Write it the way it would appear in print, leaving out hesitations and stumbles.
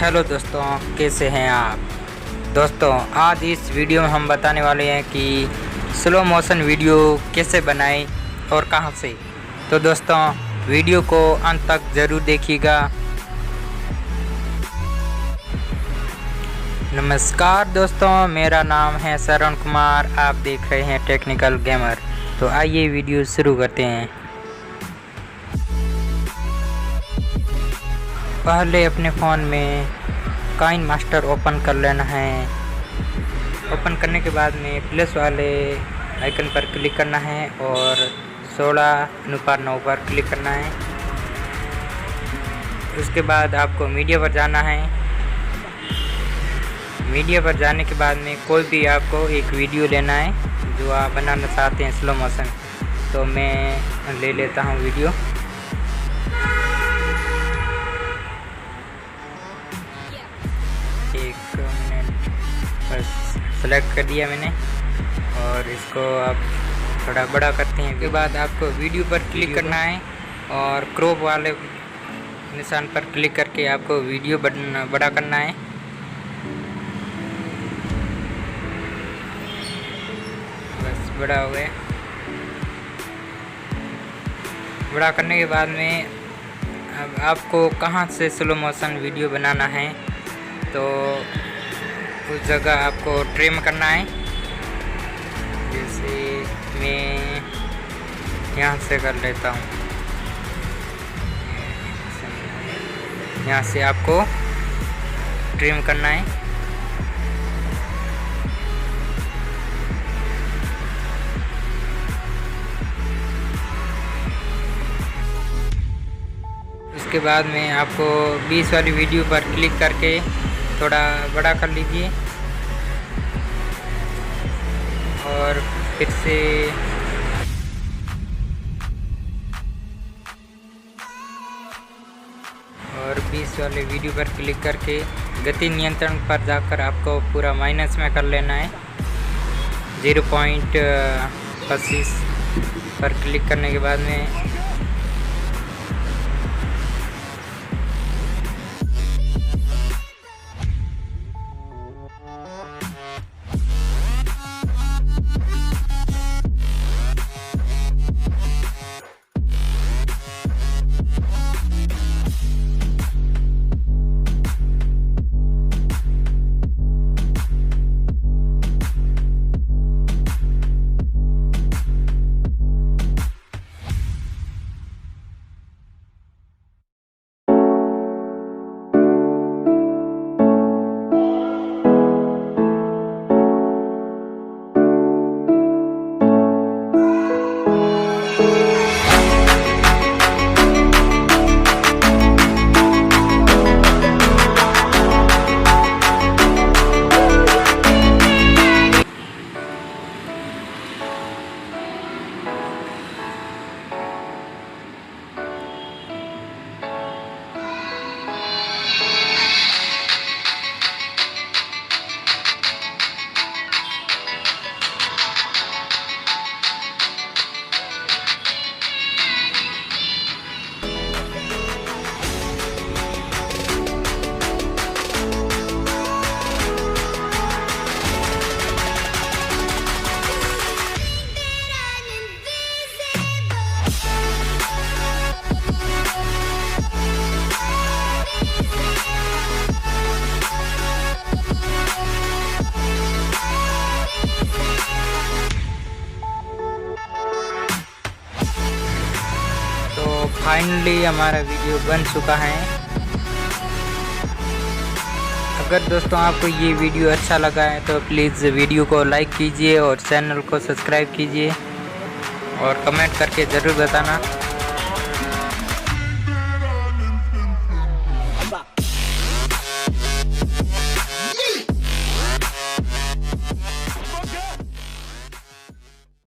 Hello दोस्तों, कैसे हैं आप। दोस्तों, आज इस वीडियो में हम बताने वाले हैं कि स्लो मोशन वीडियो कैसे बनाएं और कहां से। तो दोस्तों, वीडियो को अंत तक ज़रूर देखिएगा। नमस्कार दोस्तों, मेरा नाम है श्रवण कुमार। आप देख रहे हैं टेक्निकल गेमर। तो आइए वीडियो शुरू करते हैं। पहले अपने फ़ोन में काइमास्टर ओपन कर लेना है। ओपन करने के बाद में प्लस वाले आइकन पर क्लिक करना है और 16:9 पर क्लिक करना है। उसके बाद आपको मीडिया पर जाना है। मीडिया पर जाने के बाद में कोई भी आपको एक वीडियो लेना है जो आप बनाना चाहते हैं स्लो मोशन। तो मैं ले लेता हूँ वीडियो। एक मिनट बस सेलेक्ट कर दिया मैंने और इसको आप थोड़ा बड़ा करते हैं। उसके बाद आपको वीडियो पर क्लिक करना है और क्रॉप वाले निशान पर क्लिक करके आपको वीडियो बड़ा करना है। बस बड़ा हो गया। बड़ा करने के बाद में अब आपको कहाँ से स्लो मोशन वीडियो बनाना है तो उस जगह आपको ट्रिम करना है। जैसे मैं यहाँ से कर लेता हूँ। यहाँ से आपको ट्रिम करना है। उसके बाद में आपको 20 वाली वीडियो पर क्लिक करके थोड़ा बड़ा कर लीजिए और फिर से और 20 वाले वीडियो पर क्लिक करके गति नियंत्रण पर जाकर आपको पूरा माइनस में कर लेना है। 0.25 पर क्लिक करने के बाद में फाइनली हमारा वीडियो बन चुका है। अगर दोस्तों आपको ये वीडियो अच्छा लगा है तो प्लीज़ वीडियो को लाइक कीजिए और चैनल को सब्सक्राइब कीजिए और कमेंट करके ज़रूर बताना।